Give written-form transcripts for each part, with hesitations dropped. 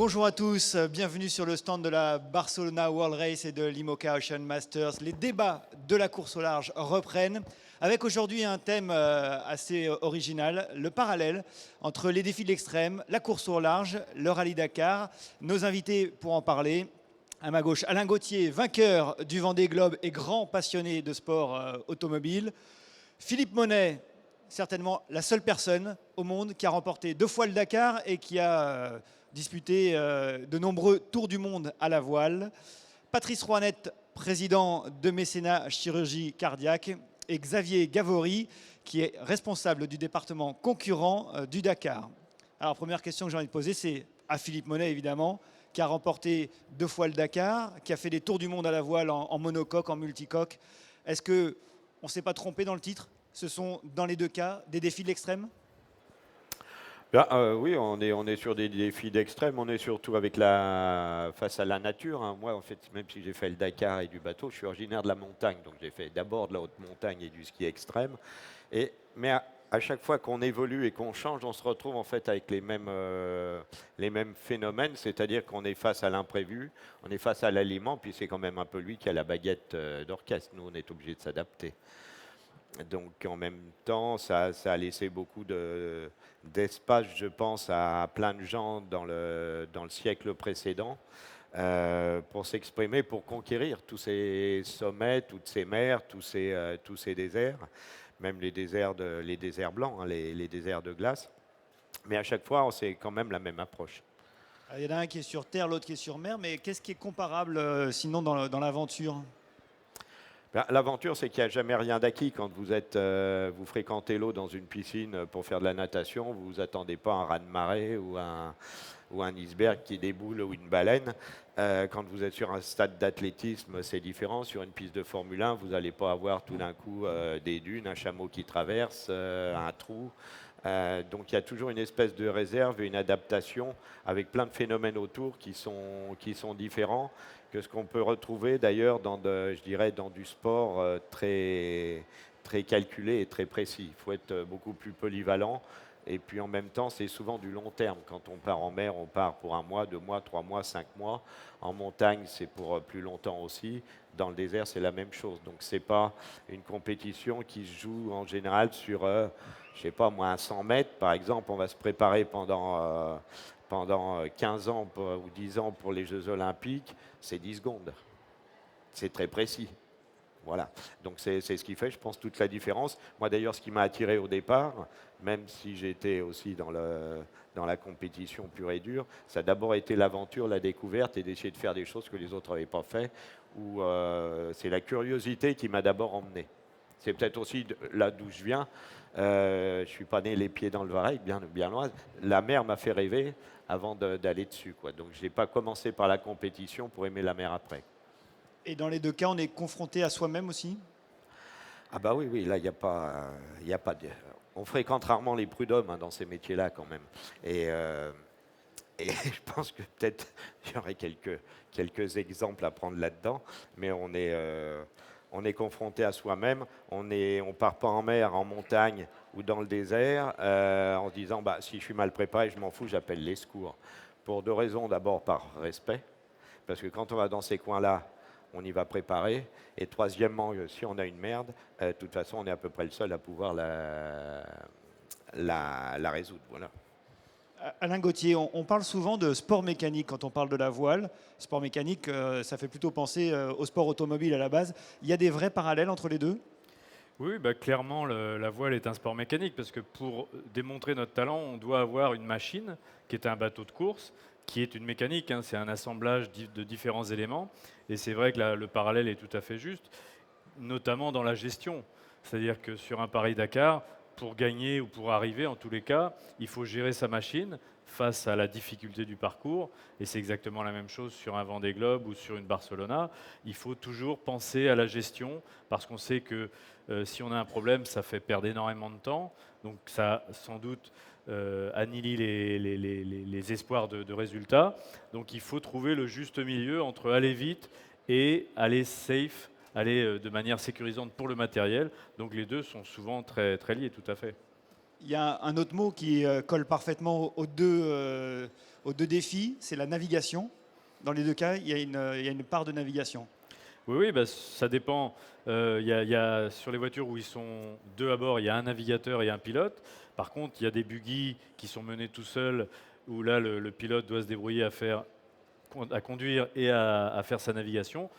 Bonjour à tous, bienvenue sur le stand de la Barcelona World Race et de l'IMOCA Ocean Masters. Les débats de la course au large reprennent avec aujourd'hui un thème assez original, le parallèle entre les défis de l'extrême, la course au large, le rallye Dakar. Nos invités pour en parler, à ma gauche, Alain Gauthier, vainqueur du Vendée Globe et grand passionné de sport automobile. Philippe Monet, certainement la seule personne au monde qui a remporté 2 fois le Dakar et qui a disputé de nombreux tours du monde à la voile. Patrice Rouanette, président de Mécénat Chirurgie Cardiaque. Et Xavier Gavory, qui est responsable du département concurrent du Dakar. Alors, première question que j'ai envie de poser, c'est à Philippe Monet, évidemment, qui a remporté 2 fois le Dakar, qui a fait des tours du monde à la voile en monocoque, en multicoque. Est-ce qu'on ne s'est pas trompé dans le titre? Ce sont, dans les deux cas, des défis de l'extrême? Oui, on est sur des défis d'extrême, on est surtout face à la nature, hein. Moi, en fait, même si j'ai fait le Dakar et du bateau, je suis originaire de la montagne, donc j'ai fait d'abord de la haute montagne et du ski extrême. Mais à chaque fois qu'on évolue et qu'on change, on se retrouve en fait avec les mêmes phénomènes, c'est-à-dire qu'on est face à l'imprévu, on est face à l'aliment, puis c'est quand même un peu lui qui a la baguette d'orchestre. Nous, on est obligé de s'adapter. Donc en même temps, ça a laissé beaucoup d'espace, je pense, à plein de gens dans le siècle précédent pour s'exprimer, pour conquérir tous ces sommets, toutes ces mers, tous ces déserts, même les déserts blancs, hein, les déserts de glace. Mais à chaque fois, c'est quand même la même approche. Il y en a un qui est sur terre, l'autre qui est sur mer, mais qu'est-ce qui est comparable sinon dans l'aventure? L'aventure, c'est qu'il n'y a jamais rien d'acquis. Quand vous fréquentez l'eau dans une piscine pour faire de la natation, vous vous attendez pas à un raz-de-marée ou un iceberg qui déboule ou une baleine. Quand vous êtes sur un stade d'athlétisme, c'est différent. Sur une piste de Formule 1, vous n'allez pas avoir tout d'un coup des dunes, un chameau qui traverse, un trou. Donc il y a toujours une espèce de réserve et une adaptation avec plein de phénomènes autour qui sont différents que ce qu'on peut retrouver d'ailleurs je dirais, dans du sport très, très calculé et très précis. Il faut être beaucoup plus polyvalent. Et puis en même temps, c'est souvent du long terme. Quand on part en mer, on part pour 1 mois, 2 mois, 3 mois, 5 mois. En montagne, c'est pour plus longtemps aussi. Dans le désert, c'est la même chose. Donc ce n'est pas une compétition qui se joue en général sur, je sais pas moi, un 100 mètres. Par exemple, on va se préparer pendant 15 ans ou 10 ans pour les Jeux Olympiques, c'est 10 secondes. C'est très précis. Voilà. Donc c'est ce qui fait, je pense, toute la différence. Moi d'ailleurs, ce qui m'a attiré au départ, même si j'étais aussi dans la compétition pure et dure, ça a d'abord été l'aventure, la découverte et d'essayer de faire des choses que les autres n'avaient pas fait. C'est la curiosité qui m'a d'abord emmené. C'est peut-être aussi là d'où je viens. Je suis pas né les pieds dans le Vareille, bien loin. La mer m'a fait rêver avant d'aller dessus, quoi. Donc je n'ai pas commencé par la compétition pour aimer la mer après. Et dans les deux cas, on est confronté à soi-même aussi? Ah bah oui, oui, là, il y a pas de... On fréquente rarement les prud'hommes hein, dans ces métiers-là quand même. Et je pense que peut-être il y aurait quelques exemples à prendre là-dedans, mais on est confronté à soi-même. On part pas en mer, en montagne ou dans le désert en se disant bah, si je suis mal préparé, je m'en fous, j'appelle les secours. Pour 2 raisons. D'abord par respect, parce que quand on va dans ces coins-là, on y va préparer. Et troisièmement, si on a une merde, de toute façon, on est à peu près le seul à pouvoir la résoudre. Voilà. Alain Gauthier, on parle souvent de sport mécanique quand on parle de la voile. Sport mécanique, ça fait plutôt penser au sport automobile à la base. Il y a des vrais parallèles entre les deux? Oui, bah, clairement, la voile est un sport mécanique parce que pour démontrer notre talent, on doit avoir une machine qui est un bateau de course, qui est une mécanique, hein, c'est un assemblage de différents éléments. Et c'est vrai que le parallèle est tout à fait juste, notamment dans la gestion. C'est-à-dire que sur un Paris-Dakar, pour gagner ou pour arriver, en tous les cas, il faut gérer sa machine face à la difficulté du parcours. Et c'est exactement la même chose sur un Vendée Globe ou sur une Barcelona. Il faut toujours penser à la gestion parce qu'on sait que si on a un problème, ça fait perdre énormément de temps. Donc ça, sans doute, annihilie les espoirs de résultats. Donc il faut trouver le juste milieu entre aller vite et aller safe, aller de manière sécurisante pour le matériel. Donc les deux sont souvent très, très liés, tout à fait. Il y a un autre mot qui colle parfaitement aux deux défis, c'est la navigation. Dans les deux cas, il y a une part de navigation. Oui, oui, bah, ça dépend. Sur les voitures où ils sont deux à bord, il y a un navigateur et un pilote. Par contre, il y a des buggy qui sont menés tout seuls, où là, le pilote doit se débrouiller à conduire et à faire sa navigation,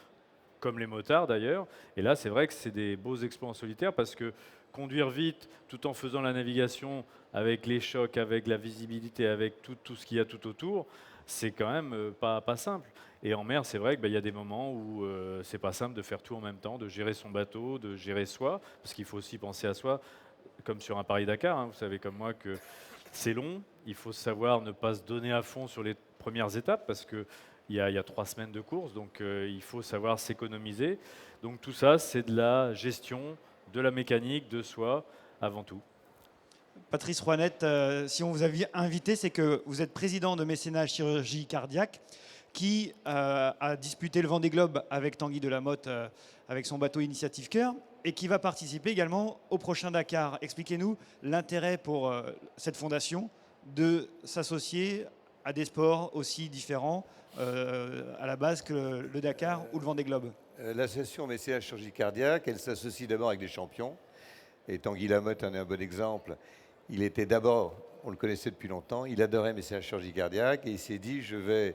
comme les motards d'ailleurs. Et là, c'est vrai que c'est des beaux exploits en solitaire parce que conduire vite tout en faisant la navigation avec les chocs, avec la visibilité, avec tout ce qu'il y a tout autour, c'est quand même pas simple. Et en mer, c'est vrai qu'il y a des moments où c'est pas simple de faire tout en même temps, de gérer son bateau, de gérer soi, parce qu'il faut aussi penser à soi, comme sur un Paris-Dakar. Hein, vous savez comme moi que c'est long, il faut savoir ne pas se donner à fond sur les premières étapes, parce que il y a 3 semaines de course, donc il faut savoir s'économiser. Donc tout ça, c'est de la gestion, de la mécanique, de soi, avant tout. Patrice Rouanette, si on vous a invité, c'est que vous êtes président de Mécénat Chirurgie Cardiaque, qui a disputé le Vendée Globe avec Tanguy Delamotte, avec son bateau Initiative Cœur, et qui va participer également au prochain Dakar. Expliquez-nous l'intérêt pour cette fondation de s'associer à des sports aussi différents à la base que le Dakar ou le Vendée Globe. L'association Mécénat Chirurgie Cardiaque, elle s'associe d'abord avec des champions. Et Tanguy Lamotte en est un bon exemple. Il était d'abord, on le connaissait depuis longtemps, il adorait Mécénat Chirurgie Cardiaque et il s'est dit, je vais,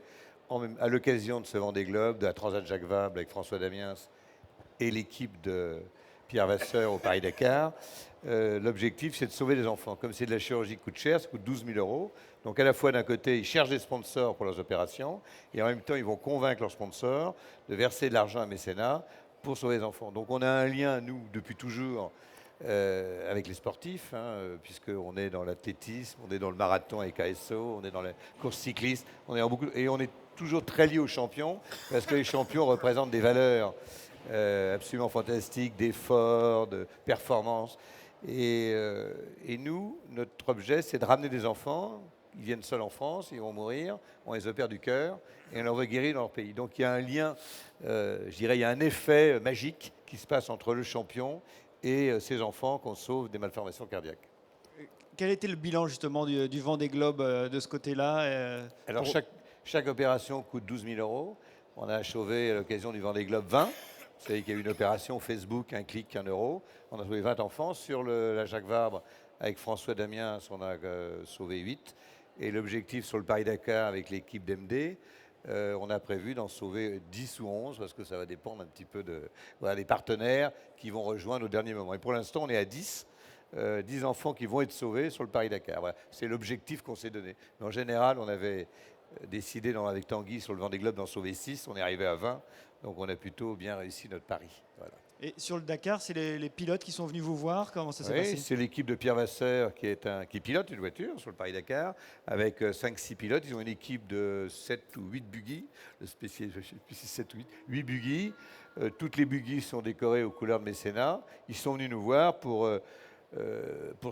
à l'occasion de ce Vendée Globe, de la Transat Jacques Vabre avec François Damiens et l'équipe de Pierre Vasseur au Paris-Dakar, l'objectif c'est de sauver des enfants. Comme c'est de la chirurgie qui coûte cher, ça coûte 12 000 euros. Donc à la fois d'un côté, ils cherchent des sponsors pour leurs opérations et en même temps, ils vont convaincre leurs sponsors de verser de l'argent à Mécénat pour sauver les enfants. Donc on a un lien, nous, depuis toujours, avec les sportifs, hein, puisqu'on est dans l'athlétisme, on est dans le marathon avec ASO, on est dans la course cycliste, et on est toujours très lié aux champions, parce que les champions représentent des valeurs absolument fantastiques, d'effort, de performance. Et nous, notre objet, c'est de ramener des enfants. Ils viennent seuls en France, ils vont mourir, on les opère du cœur et on leur veut guérir dans leur pays. Donc il y a un lien, je dirais, il y a un effet magique qui se passe entre le champion et ces enfants qu'on sauve des malformations cardiaques. Quel était le bilan justement du Vendée Globe de ce côté-là Alors chaque opération coûte 12 000 euros. On a sauvé à l'occasion du Vendée Globe 20. Vous savez qu'il y a eu une opération Facebook, un clic, 1 euro. On a sauvé 20 enfants. Sur la Jacques Vabre, avec François Damiens, on a sauvé 8. Et l'objectif sur le Paris-Dakar avec l'équipe d'MD, on a prévu d'en sauver 10 ou 11, parce que ça va dépendre un petit peu des partenaires qui vont rejoindre au dernier moment. Et pour l'instant, on est à 10. 10 enfants qui vont être sauvés sur le Paris-Dakar. Voilà. C'est l'objectif qu'on s'est donné. Mais en général, on avait décidé avec Tanguy sur le Vendée Globe d'en sauver 6. On est arrivé à 20. Donc on a plutôt bien réussi notre pari. Voilà. Et sur le Dakar, c'est les pilotes qui sont venus vous voir? Comment ça s'est Oui, passé? c'est l'équipe de Pierre Vasseur qui pilote une voiture sur le Paris-Dakar avec 5-6 pilotes. Ils ont une équipe de 7 ou 8 buggy. Le spécial, je ne sais plus si c'est 7 ou 8 buggy. Toutes les buggy sont décorées aux couleurs de Mécénat. Ils sont venus nous voir pour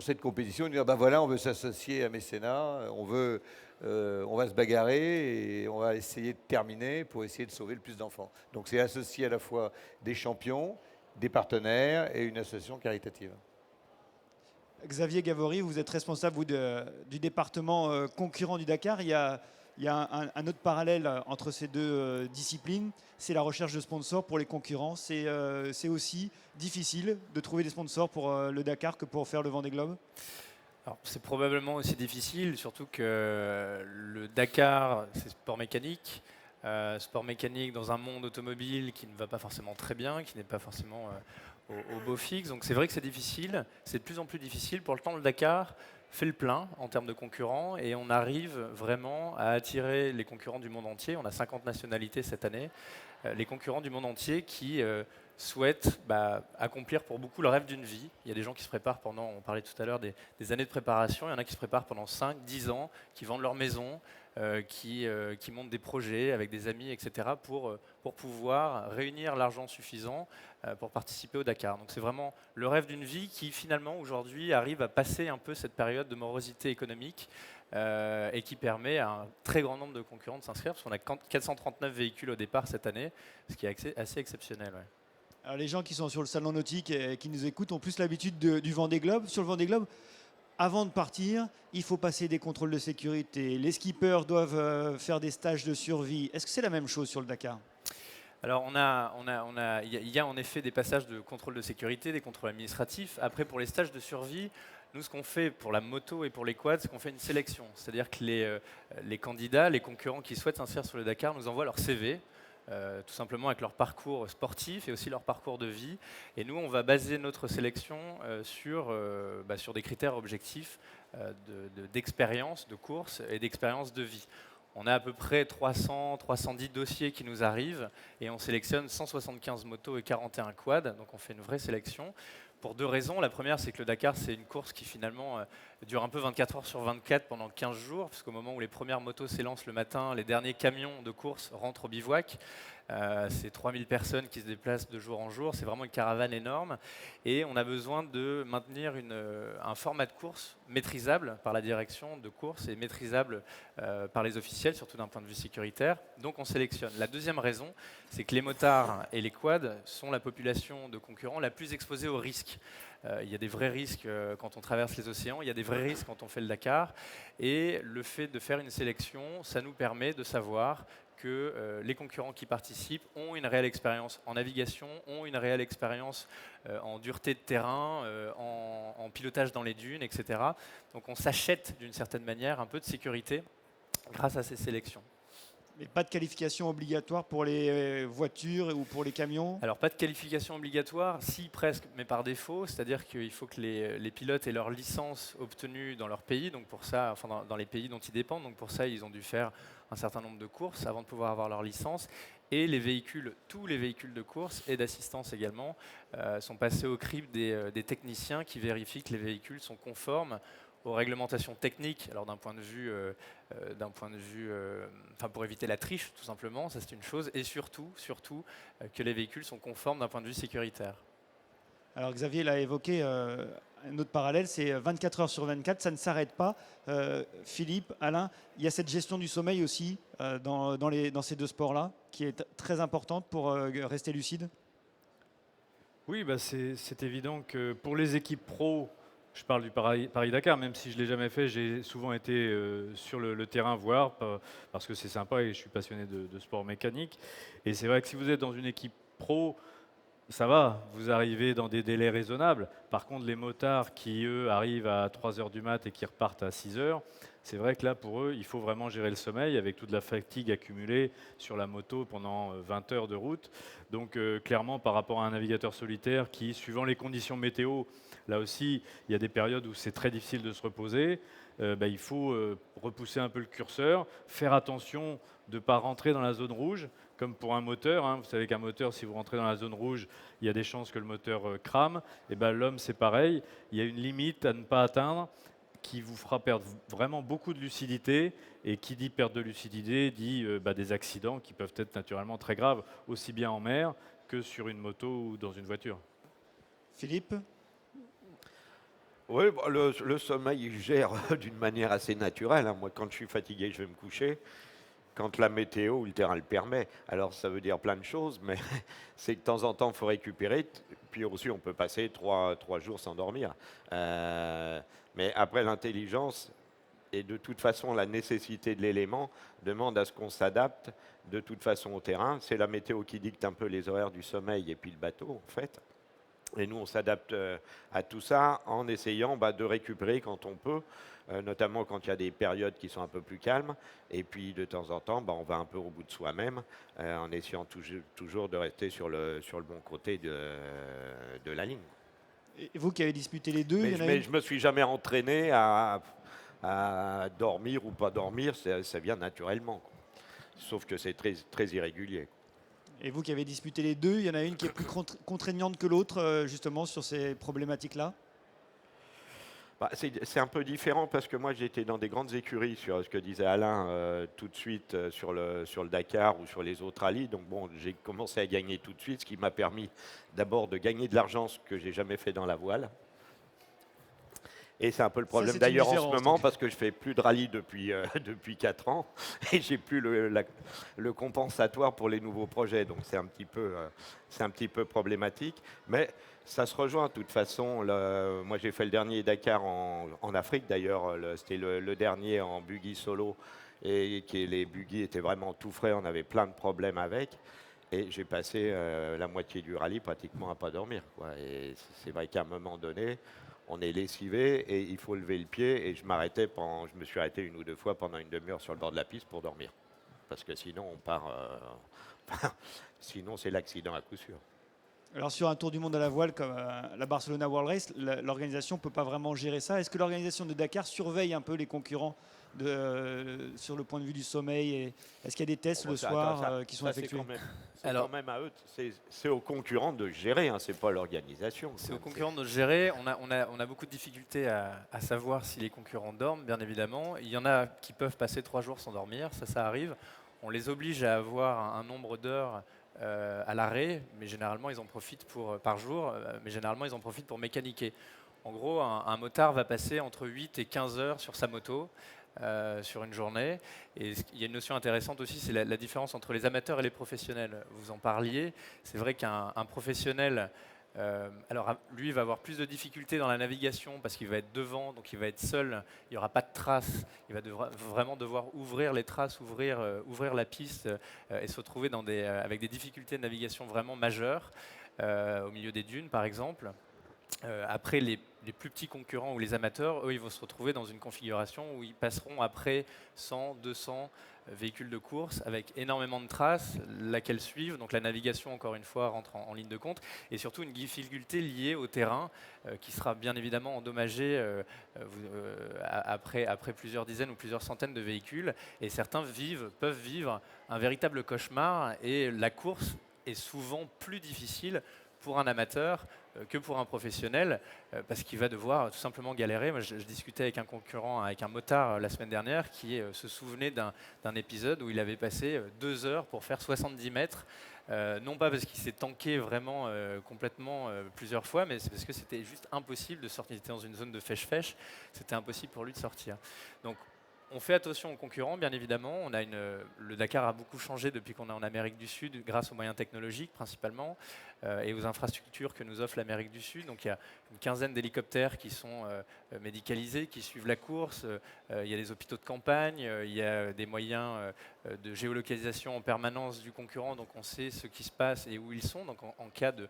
cette compétition. Ils nous disent, voilà, on veut s'associer à Mécénat, on va se bagarrer et on va essayer de terminer pour essayer de sauver le plus d'enfants. Donc c'est associé à la fois des champions, des partenaires et une association caritative. Xavier Gavory, vous êtes responsable du département concurrent du Dakar. Il y a un autre parallèle entre ces deux disciplines, c'est la recherche de sponsors pour les concurrents. C'est aussi difficile de trouver des sponsors pour le Dakar que pour faire le Vendée Globe? Alors, c'est probablement aussi difficile, surtout que le Dakar, c'est sport mécanique. Sport mécanique dans un monde automobile qui ne va pas forcément très bien, qui n'est pas forcément au beau fixe. Donc c'est vrai que c'est difficile, c'est de plus en plus difficile. Pour le temps, le Dakar fait le plein en termes de concurrents et on arrive vraiment à attirer les concurrents du monde entier. On a 50 nationalités cette année. Les concurrents du monde entier qui souhaitent accomplir pour beaucoup le rêve d'une vie. Il y a des gens qui se préparent pendant, on parlait tout à l'heure des années de préparation, il y en a qui se préparent pendant 5, 10 ans, qui vendent leur maison, qui montent des projets avec des amis, etc., pour pouvoir réunir l'argent suffisant pour participer au Dakar. Donc c'est vraiment le rêve d'une vie qui finalement aujourd'hui arrive à passer un peu cette période de morosité économique et qui permet à un très grand nombre de concurrents de s'inscrire, parce qu'on a 439 véhicules au départ cette année, ce qui est assez exceptionnel. Ouais. Alors les gens qui sont sur le salon nautique et qui nous écoutent ont plus l'habitude du Vendée Globe. Sur le Vendée Globe, avant de partir, il faut passer des contrôles de sécurité. Les skippers doivent faire des stages de survie. Est-ce que c'est la même chose sur le Dakar? Alors, il y a en effet des passages de contrôle de sécurité, des contrôles administratifs. Après, pour les stages de survie, nous, ce qu'on fait pour la moto et pour les quads, c'est qu'on fait une sélection. C'est-à-dire que les candidats, les concurrents qui souhaitent s'inscrire sur le Dakar nous envoient leur CV, tout simplement avec leur parcours sportif et aussi leur parcours de vie. Et nous, on va baser notre sélection sur des critères objectifs d'expérience, de course et d'expérience de vie. On a à peu près 300, 310 dossiers qui nous arrivent et on sélectionne 175 motos et 41 quads. Donc on fait une vraie sélection pour deux raisons. La première, c'est que le Dakar, c'est une course qui finalement dure un peu 24 heures sur 24 pendant 15 jours, parce qu'au moment où les premières motos s'élancent le matin, les derniers camions de course rentrent au bivouac. C'est 3000 personnes qui se déplacent de jour en jour. C'est vraiment une caravane énorme. Et on a besoin de maintenir un format de course maîtrisable par la direction de course et maîtrisable par les officiels, surtout d'un point de vue sécuritaire. Donc on sélectionne. La deuxième raison, c'est que les motards et les quads sont la population de concurrents la plus exposée aux risques. Il y a des vrais risques quand on traverse les océans, il y a des vrais risques quand on fait le Dakar. Et le fait de faire une sélection, ça nous permet de savoir que les concurrents qui participent ont une réelle expérience en navigation, ont une réelle expérience en dureté de terrain, en pilotage dans les dunes, etc. Donc on s'achète d'une certaine manière un peu de sécurité grâce à ces sélections. Mais pas de qualification obligatoire pour les voitures ou pour les camions? Alors pas de qualification obligatoire, si presque, mais par défaut, c'est-à-dire qu'il faut que les pilotes aient leur licence obtenue dans leur pays, donc pour ça, enfin dans les pays dont ils dépendent, donc pour ça ils ont dû faire un certain nombre de courses avant de pouvoir avoir leur licence. Et les véhicules, tous les véhicules de course et d'assistance également, sont passés au crible des techniciens qui vérifient que les véhicules sont conformes aux réglementations techniques, alors d'un point de vue, pour éviter la triche tout simplement, ça c'est une chose, et surtout que les véhicules sont conformes d'un point de vue sécuritaire. Alors Xavier l'a évoqué, un autre parallèle, c'est 24 heures sur 24, ça ne s'arrête pas. Philippe, Alain, il y a cette gestion du sommeil aussi dans ces deux sports-là, qui est très importante pour rester lucide. Oui, c'est évident que pour les équipes pro, je parle du Paris-Dakar, même si je ne l'ai jamais fait, j'ai souvent été sur le terrain voir, parce que c'est sympa et je suis passionné de sport mécanique. Et c'est vrai que si vous êtes dans une équipe pro, ça va, vous arrivez dans des délais raisonnables. Par contre, les motards qui, eux, arrivent à 3 heures du mat et qui repartent à 6 heures, c'est vrai que là, pour eux, il faut vraiment gérer le sommeil avec toute la fatigue accumulée sur la moto pendant 20 heures de route. Donc, clairement, par rapport à un navigateur solitaire qui, suivant les conditions météo, là aussi, il y a des périodes où c'est très difficile de se reposer. Il faut repousser un peu le curseur, faire attention de ne pas rentrer dans la zone rouge, comme pour un moteur. Hein. Vous savez qu'un moteur, si vous rentrez dans la zone rouge, il y a des chances que le moteur crame. Et l'homme, c'est pareil. Il y a une limite à ne pas atteindre qui vous fera perdre vraiment beaucoup de lucidité. Et qui dit perte de lucidité dit des accidents qui peuvent être naturellement très graves, aussi bien en mer que sur une moto ou dans une voiture. Philippe? Oui, le sommeil, il gère d'une manière assez naturelle. Hein. Moi, quand je suis fatigué, je vais me coucher. Quand la météo ou le terrain le permet. Alors, ça veut dire plein de choses, mais c'est que de temps en temps, il faut récupérer. Puis aussi, on peut passer 3 jours sans dormir. Mais après, l'intelligence et de toute façon, la nécessité de l'élément demande à ce qu'on s'adapte de toute façon au terrain. C'est la météo qui dicte un peu les horaires du sommeil et puis le bateau, en fait. Et nous, on s'adapte à tout ça en essayant de récupérer quand on peut, notamment quand il y a des périodes qui sont un peu plus calmes. Et puis, de temps en temps, on va un peu au bout de soi-même, en essayant toujours de rester sur le bon côté de la ligne. Et vous qui avez disputé les deux, Mais je ne me suis jamais entraîné à dormir ou pas dormir, ça vient naturellement, quoi. Sauf que c'est très, très irrégulier. Et vous qui avez disputé les deux, il y en a une qui est plus contraignante que l'autre, justement, sur ces problématiques-là? C'est un peu différent parce que moi j'étais dans des grandes écuries sur ce que disait Alain tout de suite sur le Dakar ou sur les autres rallyes. Donc bon, j'ai commencé à gagner tout de suite, ce qui m'a permis d'abord de gagner de l'argent, ce que j'ai jamais fait dans la voile. Et c'est un peu le Ça, problème c'est une d'ailleurs en ce différence, moment donc. parce que je fais plus de rallye depuis, depuis 4 ans et j'ai plus le compensatoire pour les nouveaux projets. Donc c'est un petit peu problématique. Mais ça se rejoint de toute façon. Moi j'ai fait le dernier Dakar en Afrique d'ailleurs. C'était le dernier en buggy solo et les buggy étaient vraiment tout frais. On avait plein de problèmes avec. Et j'ai passé la moitié du rallye pratiquement à pas dormir, quoi. Et c'est vrai qu'à un moment donné, on est lessivé et il faut lever le pied. Et je me suis arrêté une ou deux fois pendant une demi-heure sur le bord de la piste pour dormir. Parce que sinon, on part. Sinon, c'est l'accident à coup sûr. Alors sur un tour du monde à la voile comme la Barcelona World Race, l'organisation ne peut pas vraiment gérer ça. Est-ce que l'organisation de Dakar surveille un peu les concurrents sur le point de vue du sommeil et est-ce qu'il y a des tests Bon, le ça, soir attends, qui sont ça, effectués? c'est Alors- quand même à eux. C'est aux concurrents de gérer. Hein, c'est pas l'organisation. C'est aux concurrents de gérer. On a beaucoup de difficultés à savoir si les concurrents dorment, bien évidemment. Il y en a qui peuvent passer 3 jours sans dormir, ça arrive. On les oblige à avoir un nombre d'heures à l'arrêt, mais généralement ils en profitent par jour, mais généralement ils en profitent pour mécaniquer. En gros, un motard va passer entre 8 et 15 heures sur sa moto sur une journée. Et il y a une notion intéressante aussi, c'est la différence entre les amateurs et les professionnels. Vous en parliez, c'est vrai qu'un professionnel alors, lui, il va avoir plus de difficultés dans la navigation parce qu'il va être devant, donc il va être seul, il n'y aura pas de traces, il va vraiment devoir ouvrir les traces, ouvrir la piste et se retrouver avec des difficultés de navigation vraiment majeures, au milieu des dunes par exemple. Après, les plus petits concurrents ou les amateurs, eux, ils vont se retrouver dans une configuration où ils passeront après 100, 200 véhicules de course avec énormément de traces, laquelle suivent. Donc la navigation, encore une fois, rentre en ligne de compte. Et surtout une difficulté liée au terrain qui sera bien évidemment endommagé après plusieurs dizaines ou plusieurs centaines de véhicules. Et certains peuvent vivre un véritable cauchemar. Et la course est souvent plus difficile pour un amateur que pour un professionnel, parce qu'il va devoir tout simplement galérer. Moi, je discutais avec un concurrent, avec un motard la semaine dernière, qui se souvenait d'un épisode où il avait passé 2 heures pour faire 70 mètres, non pas parce qu'il s'est tanké vraiment complètement plusieurs fois, mais c'est parce que c'était juste impossible de sortir. Il était dans une zone de fèche-fèche, c'était impossible pour lui de sortir. Donc, on fait attention aux concurrents, bien évidemment. Le Dakar a beaucoup changé depuis qu'on est en Amérique du Sud, grâce aux moyens technologiques principalement, et aux infrastructures que nous offre l'Amérique du Sud. Donc il y a une quinzaine d'hélicoptères qui sont médicalisés, qui suivent la course. Il y a des hôpitaux de campagne, il y a des moyens de géolocalisation en permanence du concurrent, donc on sait ce qui se passe et où ils sont. Donc en cas de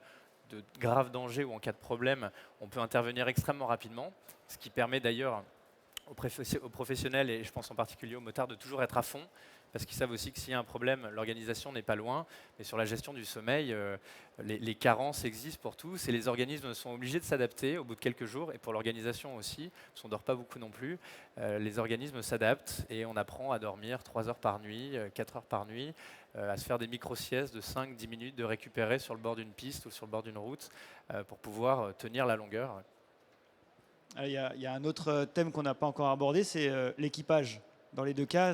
grave danger ou en cas de problème, on peut intervenir extrêmement rapidement, ce qui permet d'ailleurs aux professionnels, et je pense en particulier aux motards, de toujours être à fond, parce qu'ils savent aussi que s'il y a un problème, l'organisation n'est pas loin. Mais sur la gestion du sommeil, les carences existent pour tous, et les organismes sont obligés de s'adapter au bout de quelques jours, et pour l'organisation aussi, parce qu'on ne dort pas beaucoup non plus, les organismes s'adaptent, et on apprend à dormir 3 heures par nuit, 4 heures par nuit, à se faire des micro-siestes de 5-10 minutes, de récupérer sur le bord d'une piste ou sur le bord d'une route, pour pouvoir tenir la longueur. Il y a un autre thème qu'on n'a pas encore abordé, c'est l'équipage. Dans les deux cas,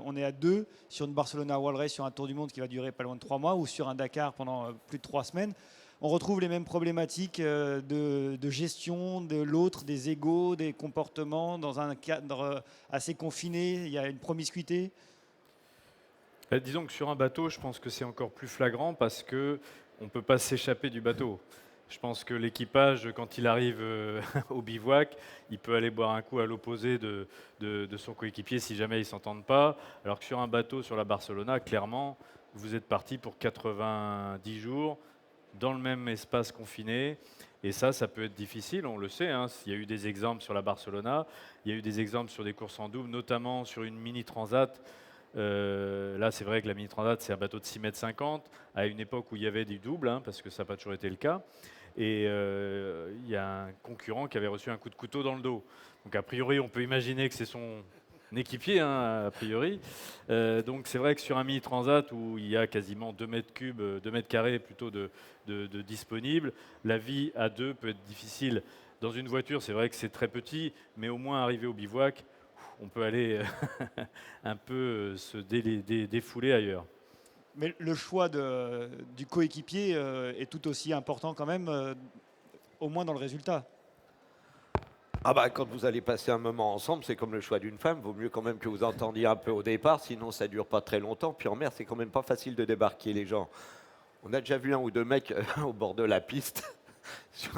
on est à 2 sur une Barcelona World Race, sur un tour du monde qui va durer pas loin de 3 mois, ou sur un Dakar pendant plus de 3 semaines. On retrouve les mêmes problématiques de gestion de l'autre, des égos, des comportements, dans un cadre assez confiné. Il y a une promiscuité. Disons que sur un bateau, je pense que c'est encore plus flagrant parce qu'on ne peut pas s'échapper du bateau. Je pense que l'équipage, quand il arrive au bivouac, il peut aller boire un coup à l'opposé de son coéquipier si jamais ils ne s'entendent pas. Alors que sur un bateau, sur la Barcelona, clairement, vous êtes parti pour 90 jours dans le même espace confiné. Et ça peut être difficile, on le sait. Hein. Il y a eu des exemples sur la Barcelona, il y a eu des exemples sur des courses en double, notamment sur une mini transat. Là, c'est vrai que la mini transat, c'est un bateau de 6,50 m, à une époque où il y avait du double, hein, parce que ça n'a pas toujours été le cas. Et il y a un concurrent qui avait reçu un coup de couteau dans le dos. Donc a priori, on peut imaginer que c'est son équipier, hein, a priori. Donc c'est vrai que sur un mini transat où il y a quasiment 2 mètres cubes, 2 mètres carrés plutôt de disponibles, la vie à 2 peut être difficile. Dans une voiture, c'est vrai que c'est très petit, mais au moins arrivé au bivouac, on peut aller un peu se défouler ailleurs. Mais le choix du coéquipier est tout aussi important quand même, au moins dans le résultat. Ah bah, quand vous allez passer un moment ensemble, c'est comme le choix d'une femme. Vaut mieux quand même que vous entendiez un peu au départ, sinon ça dure pas très longtemps. Puis en mer, c'est quand même pas facile de débarquer les gens. On a déjà vu un ou deux mecs au bord de la piste sur,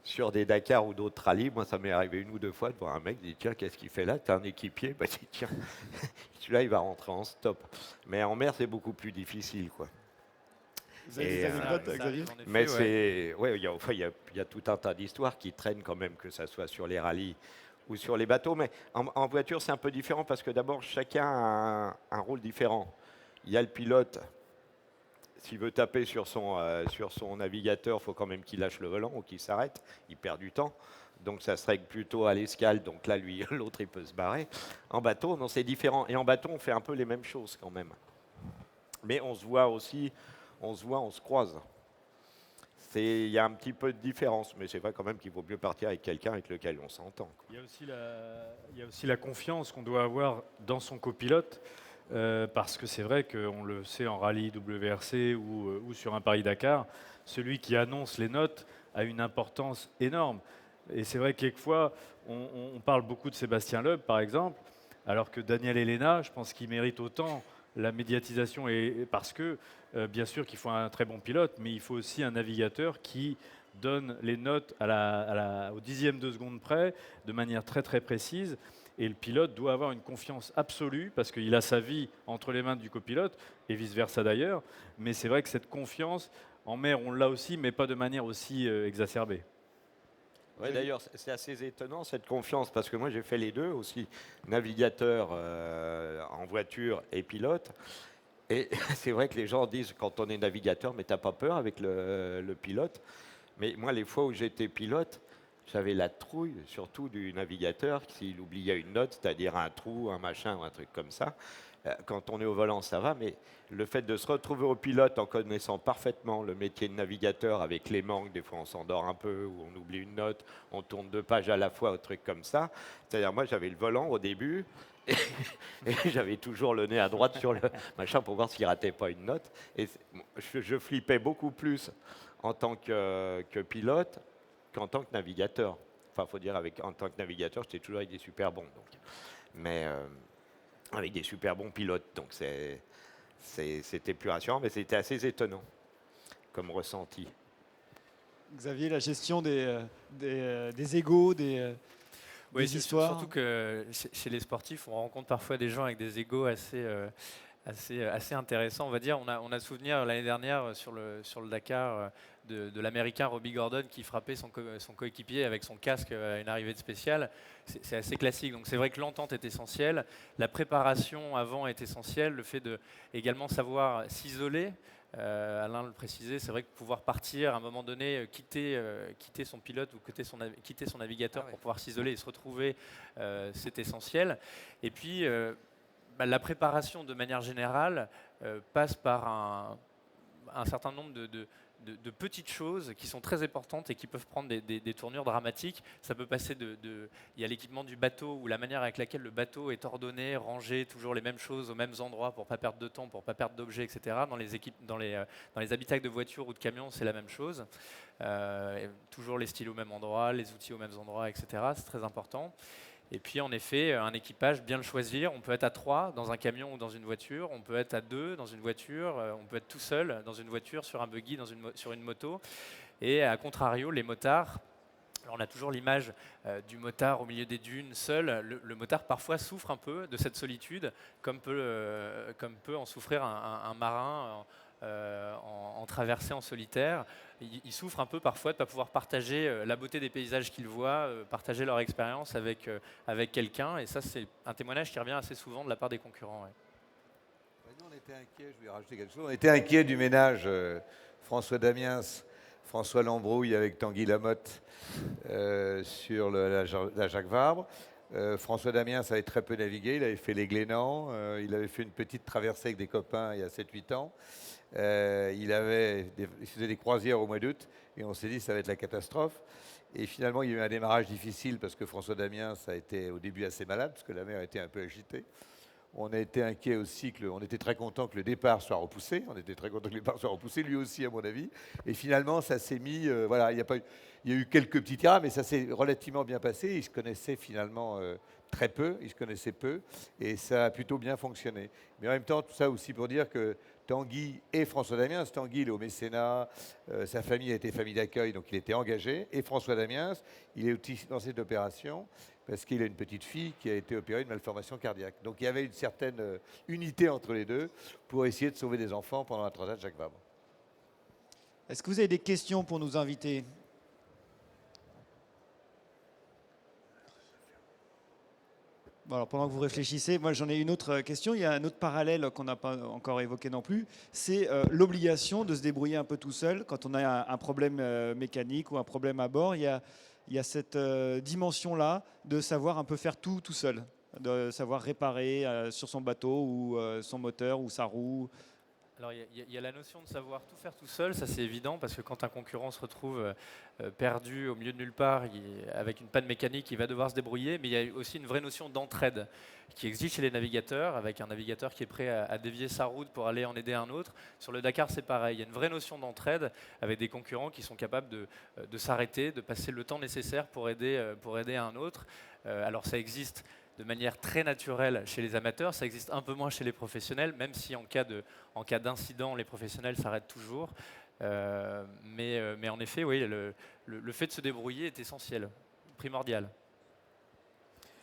sur des Dakar ou d'autres rallyes. Moi, ça m'est arrivé une ou deux fois de voir un mec dire tiens, qu'est-ce qu'il fait là? T'es un équipier? Bah, je dis, tiens, celui-là, il va rentrer en stop. Mais en mer, c'est beaucoup plus difficile, quoi. Vous avez Et, des anecdotes, Ça Xavier? arrive, en effet, Mais ouais. c'est, ouais, il y a tout un tas d'histoires qui traînent quand même, que ça soit sur les rallyes ou sur les bateaux. Mais en voiture, c'est un peu différent parce que d'abord, chacun a un rôle différent. Il y a le pilote. S'il veut taper sur son navigateur, il faut quand même qu'il lâche le volant ou qu'il s'arrête. Il perd du temps. Donc ça se règle plutôt à l'escale. Donc là, lui, l'autre, il peut se barrer. En bateau, non, c'est différent. Et en bateau, on fait un peu les mêmes choses quand même. Mais on se voit aussi, on se croise. Il y a un petit peu de différence, mais c'est vrai quand même qu'il vaut mieux partir avec quelqu'un avec lequel on s'entend, quoi. Il y a aussi la confiance qu'on doit avoir dans son copilote, parce que c'est vrai qu'on le sait en rallye WRC ou sur un Paris-Dakar, celui qui annonce les notes a une importance énorme. Et c'est vrai que quelquefois, on parle beaucoup de Sébastien Loeb, par exemple, alors que Daniel Elena, je pense qu'il mérite autant la médiatisation, parce que, bien sûr qu'il faut un très bon pilote, mais il faut aussi un navigateur qui donne les notes au dixième de seconde près, de manière très très précise. Et le pilote doit avoir une confiance absolue parce qu'il a sa vie entre les mains du copilote et vice-versa d'ailleurs. Mais c'est vrai que cette confiance, en mer, on l'a aussi, mais pas de manière aussi exacerbée. Ouais, d'ailleurs, c'est assez étonnant cette confiance parce que moi j'ai fait les deux aussi, navigateur en voiture et pilote. Et c'est vrai que les gens disent quand on est navigateur, mais t'as pas peur avec le pilote. Mais moi, les fois où j'étais pilote, j'avais la trouille, surtout du navigateur, s'il oubliait une note, c'est-à-dire un trou, un machin ou un truc comme ça. Quand on est au volant, ça va, mais le fait de se retrouver au pilote en connaissant parfaitement le métier de navigateur avec les manques, des fois on s'endort un peu ou on oublie une note, on tourne 2 pages à la fois, un truc comme ça. C'est-à-dire moi j'avais le volant au début et, et j'avais toujours le nez à droite sur le machin pour voir s'il ratait pas une note. Et je flippais beaucoup plus en tant que pilote qu'en tant que navigateur. Enfin, faut dire en tant que navigateur, j'étais toujours avec des super bons. Donc. Mais avec des super bons pilotes. Donc c'était plus rassurant, mais c'était assez étonnant comme ressenti. Xavier, la gestion des égos, Oui, des histoires. surtout que chez les sportifs, on rencontre parfois des gens avec des égos assez intéressants, on va dire. On a souvenir l'année dernière sur le Dakar de l'Américain Robbie Gordon qui frappait son coéquipier avec son casque à une arrivée de spéciale. C'est assez classique. Donc c'est vrai que l'entente est essentielle, la préparation avant est essentielle, le fait de également savoir s'isoler. Alain le précisait, c'est vrai que pouvoir partir à un moment donné, quitter son pilote ou quitter son navigateur pour pouvoir s'isoler et se retrouver, c'est essentiel. Et puis, la préparation de manière générale passe par un certain nombre de petites choses qui sont très importantes et qui peuvent prendre des tournures dramatiques. Ça peut passer il y a l'équipement du bateau ou la manière avec laquelle le bateau est ordonné, rangé, toujours les mêmes choses aux mêmes endroits pour ne pas perdre de temps, pour ne pas perdre d'objets, etc. Dans les habitacles de voitures ou de camions, c'est la même chose. Toujours les stylos au même endroit, les outils aux mêmes endroits, etc. C'est très important. Et puis en effet, un équipage, bien le choisir. On peut être à 3 dans un camion ou dans une voiture, on peut être à 2 dans une voiture, on peut être tout seul dans une voiture, sur un buggy, sur une moto. Et à contrario, les motards, alors on a toujours l'image du motard au milieu des dunes, seul. Le motard parfois souffre un peu de cette solitude, comme peut en souffrir un marin en traversée en solitaire. Ils souffrent un peu parfois de ne pas pouvoir partager la beauté des paysages qu'ils voient, partager leur expérience avec quelqu'un. Et ça, c'est un témoignage qui revient assez souvent de la part des concurrents. Ouais. Nous, on était inquiets, je vais rajouter quelque chose. On était inquiets du ménage François Damiens, François Lambrouille avec Tanguy Lamotte sur la Jacques Vabre. François Damiens avait très peu navigué, il avait fait les Glénans, il avait fait une petite traversée avec des copains il y a 7-8 ans. Il faisait des croisières au mois d'août et on s'est dit ça va être la catastrophe. Et finalement, il y a eu un démarrage difficile parce que François Damiens a été au début assez malade parce que la mer était un peu agitée. On a été inquiet aussi, on était très content que le départ soit repoussé. On était très content que le départ soit repoussé, lui aussi à mon avis. Et finalement, ça s'est mis, voilà, il y a eu quelques petits tirs, mais ça s'est relativement bien passé. Ils se connaissaient finalement très peu, ils se connaissaient peu, et ça a plutôt bien fonctionné. Mais en même temps, tout ça aussi pour dire que Tanguy et François Damiens, Tanguy il est au mécénat, sa famille a été famille d'accueil, donc il était engagé, et François Damiens, il est aussi dans cette opération, parce qu'il a une petite fille qui a été opérée d'une malformation cardiaque. Donc il y avait une certaine unité entre les deux pour essayer de sauver des enfants pendant la transat Jacques Vabre. Est-ce que vous avez des questions pour nous inviter? Bon, alors pendant que vous réfléchissez, moi j'en ai une autre question. Il y a un autre parallèle qu'on n'a pas encore évoqué non plus. C'est l'obligation de se débrouiller un peu tout seul quand on a un problème mécanique ou un problème à bord. Il y a cette dimension-là de savoir un peu faire tout seul, de savoir réparer sur son bateau ou son moteur ou sa roue. Alors il y a la notion de savoir tout faire tout seul, ça c'est évident, parce que quand un concurrent se retrouve perdu au milieu de nulle part, avec une panne mécanique, il va devoir se débrouiller, mais il y a aussi une vraie notion d'entraide qui existe chez les navigateurs, avec un navigateur qui est prêt à dévier sa route pour aller en aider un autre. Sur le Dakar, c'est pareil, il y a une vraie notion d'entraide avec des concurrents qui sont capables de s'arrêter, de passer le temps nécessaire pour aider un autre. Alors ça existe de manière très naturelle chez les amateurs, ça existe un peu moins chez les professionnels, même si en cas d'incident, les professionnels s'arrêtent toujours. Mais en effet, oui, le fait de se débrouiller est essentiel, primordial.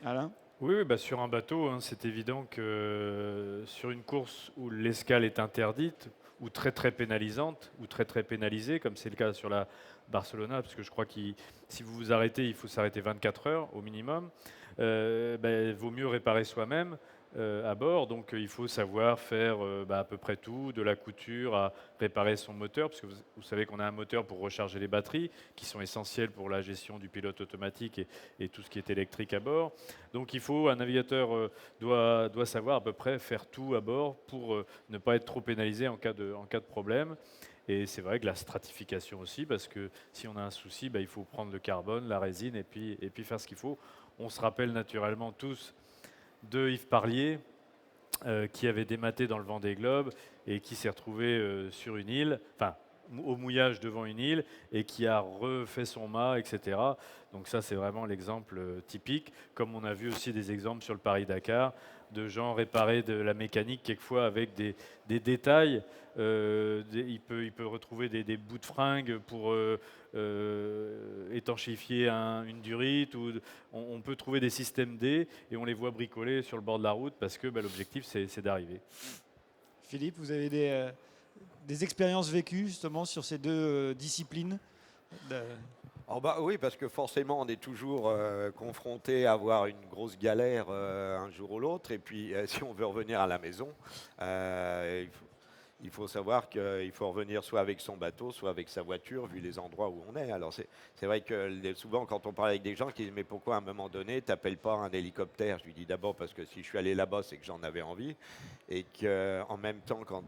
Alain? Oui, bah, sur un bateau, hein, c'est évident que sur une course où l'escale est interdite, ou très très pénalisante, ou très très pénalisée, comme c'est le cas sur la Barcelona, parce que je crois que si vous vous arrêtez, il faut s'arrêter 24 heures au minimum, vaut mieux réparer soi-même à bord. Donc il faut savoir faire à peu près tout, de la couture à réparer son moteur, parce que vous savez qu'on a un moteur pour recharger les batteries, qui sont essentielles pour la gestion du pilote automatique et tout ce qui est électrique à bord. Donc un navigateur doit savoir à peu près faire tout à bord pour ne pas être trop pénalisé en cas de problème. Et c'est vrai que la stratification aussi, parce que si on a un souci, il faut prendre le carbone, la résine et puis faire ce qu'il faut. On se rappelle naturellement tous de Yves Parlier, qui avait dématé dans le Vendée Globe et qui s'est retrouvé sur une île, enfin au mouillage devant une île, et qui a refait son mât, etc. Donc ça, c'est vraiment l'exemple typique, comme on a vu aussi des exemples sur le Paris-Dakar, de gens réparer de la mécanique, quelquefois avec des détails. Il peut retrouver des bouts de fringues pour étanchéifier une durite. On peut trouver des systèmes D et on les voit bricoler sur le bord de la route parce que l'objectif, c'est d'arriver. Philippe, vous avez des expériences vécues justement sur ces deux disciplines Oui, parce que forcément, on est toujours confronté à avoir une grosse galère un jour ou l'autre. Et puis, si on veut revenir à la maison, il faut savoir qu'il faut revenir soit avec son bateau, soit avec sa voiture, vu les endroits où on est. Alors, c'est vrai que souvent, quand on parle avec des gens qui disent « Mais pourquoi à un moment donné, tu n'appelles pas un hélicoptère ?» Je lui dis d'abord parce que si je suis allé là-bas, c'est que j'en avais envie. Et qu'en même temps, quand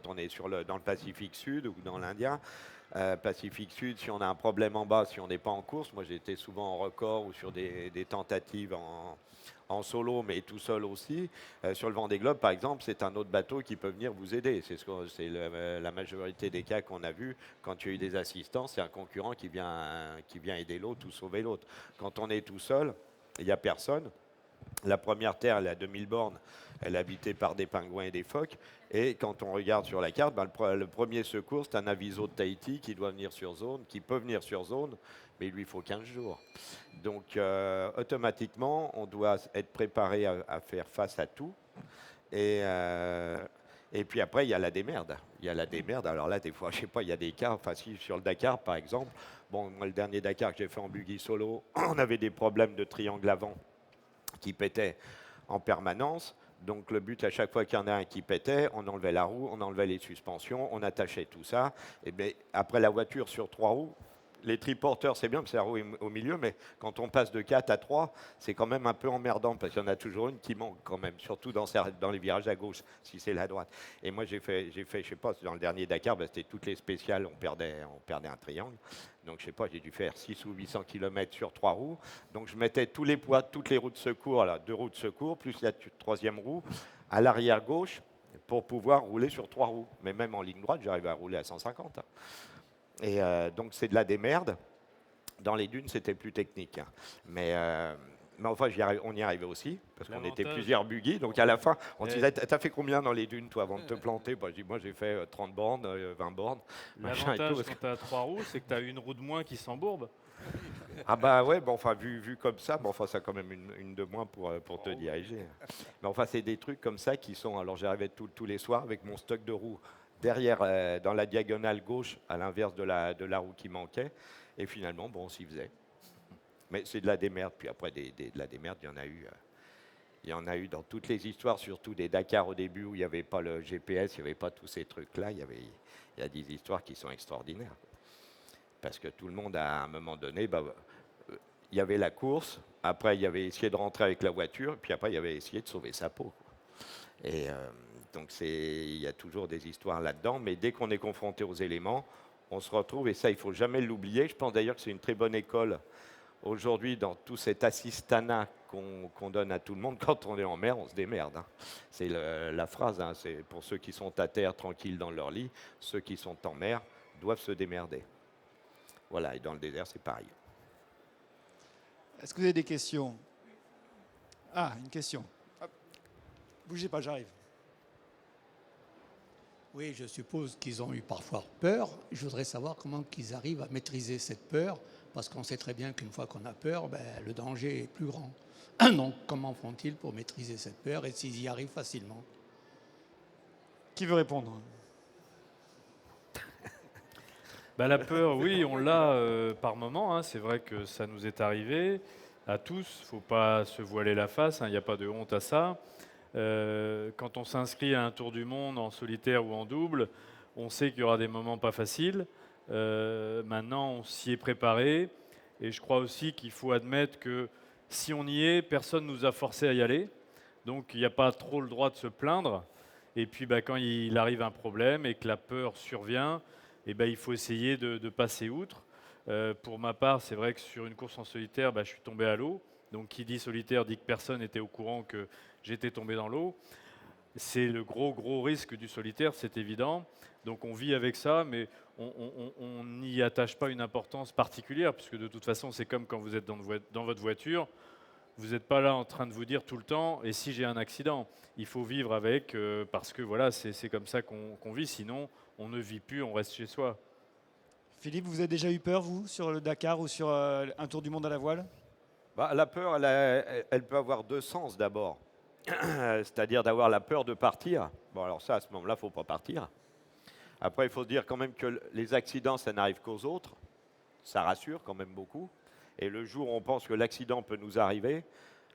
on est dans le Pacifique Sud ou dans l'Indien, Pacifique Sud, si on a un problème en bas, si on n'est pas en course, moi j'ai été souvent en record ou sur des tentatives en solo, mais tout seul aussi. Sur le Vendée Globe, par exemple, c'est un autre bateau qui peut venir vous aider. C'est la majorité des cas qu'on a vus. Quand il y a eu des assistants, c'est un concurrent qui vient aider l'autre ou sauver l'autre. Quand on est tout seul, il n'y a personne. La première terre, elle est à 2000 bornes. Elle est habitée par des pingouins et des phoques. Et quand on regarde sur la carte, le premier secours, c'est un aviso de Tahiti qui doit venir sur zone, qui peut venir sur zone, mais il lui faut 15 jours. Donc, automatiquement, on doit être préparé à faire face à tout. Et puis après, il y a la démerde. Alors là, des fois, je sais pas, il y a des cas, enfin si, sur le Dakar, par exemple. Bon, moi, le dernier Dakar que j'ai fait en buggy solo, on avait des problèmes de triangle avant qui pétaient en permanence. Donc le but, à chaque fois qu'il y en a un qui pétait, on enlevait la roue, on enlevait les suspensions, on attachait tout ça. Et bien, après la voiture sur 3 roues, les triporteurs, c'est bien, parce que la roue est au milieu, mais quand on passe de 4 à 3, c'est quand même un peu emmerdant, parce qu'il y en a toujours une qui manque quand même, surtout dans les virages à gauche, si c'est la droite. Et moi, j'ai fait, je sais pas, dans le dernier Dakar, c'était toutes les spéciales, on perdait un triangle. Donc, je sais pas, j'ai dû faire 600 ou 800 km sur 3 roues. Donc, je mettais tous les poids, toutes les roues de secours, là, 2 roues de secours, plus la troisième roue, à l'arrière gauche, pour pouvoir rouler sur 3 roues. Mais même en ligne droite, j'arrivais à rouler à 150. Et donc, c'est de la démerde. Dans les dunes, c'était plus technique. Mais enfin, on y arrivait aussi, parce qu'on était plusieurs buggy. Donc, à la fin, on se disait, t'as fait combien dans les dunes, toi, avant de te planter? Bah, je dis, moi, j'ai fait 30 bornes, 20 bornes. L'avantage quand tu as 3 roues, c'est que tu as une roue de moins qui s'embourbe. Ah bah ouais, bon, enfin, vu comme ça, bon, enfin, ça a quand même une de moins pour te diriger. Mais enfin, c'est des trucs comme ça qui sont... Alors, j'arrivais tous les soirs avec mon stock de roues derrière, dans la diagonale gauche, à l'inverse de la roue qui manquait. Et finalement, bon, on s'y faisait. Mais c'est de la démerde. Puis après, de la démerde, il y en a eu. Il y en a eu dans toutes les histoires, surtout des Dakar au début où il n'y avait pas le GPS, il n'y avait pas tous ces trucs-là. Il y a des histoires qui sont extraordinaires. Parce que tout le monde, à un moment donné, il y avait la course. Après, il y avait essayé de rentrer avec la voiture. Puis après, il y avait essayé de sauver sa peau. Et donc, il y a toujours des histoires là-dedans. Mais dès qu'on est confronté aux éléments, on se retrouve, et ça, il ne faut jamais l'oublier. Je pense d'ailleurs que c'est une très bonne école aujourd'hui dans tout cet assistanat qu'on donne à tout le monde. Quand on est en mer, on se démerde. Hein. C'est la phrase, hein, c'est pour ceux qui sont à terre, tranquilles dans leur lit, ceux qui sont en mer doivent se démerder. Voilà, et dans le désert, c'est pareil. Est-ce que vous avez des questions? Ah, une question. Hop. Bougez pas, j'arrive. Oui, je suppose qu'ils ont eu parfois peur. Je voudrais savoir comment ils arrivent à maîtriser cette peur, parce qu'on sait très bien qu'une fois qu'on a peur, le danger est plus grand. Donc, comment font-ils pour maîtriser cette peur et s'ils y arrivent facilement? Qui veut répondre? La peur, oui, on l'a par moment. Hein. C'est vrai que ça nous est arrivé à tous. Il ne faut pas se voiler la face. Il n'y a pas de honte à ça. Quand on s'inscrit à un tour du monde en solitaire ou en double, on sait qu'il y aura des moments pas faciles. Maintenant, on s'y est préparé. Et je crois aussi qu'il faut admettre que si on y est, personne ne nous a forcé à y aller. Donc, il n'y a pas trop le droit de se plaindre. Et puis, quand il arrive un problème et que la peur survient, il faut essayer de passer outre. Pour ma part, c'est vrai que sur une course en solitaire, je suis tombé à l'eau. Donc, qui dit solitaire dit que personne n'était au courant que j'étais tombé dans l'eau. C'est le gros risque du solitaire, c'est évident. Donc, on vit avec ça, mais on n'y attache pas une importance particulière, puisque de toute façon, c'est comme quand vous êtes dans votre voiture. Vous n'êtes pas là en train de vous dire tout le temps, et si j'ai un accident, il faut vivre avec, parce que voilà, c'est comme ça qu'on vit, sinon on ne vit plus, on reste chez soi. Philippe, vous avez déjà eu peur, vous, sur le Dakar ou sur un tour du monde à la voile? La peur, elle peut avoir deux sens d'abord. C'est-à-dire d'avoir la peur de partir. Bon, alors ça, à ce moment-là, il ne faut pas partir. Après, il faut se dire quand même que les accidents, ça n'arrive qu'aux autres. Ça rassure quand même beaucoup. Et le jour où on pense que l'accident peut nous arriver,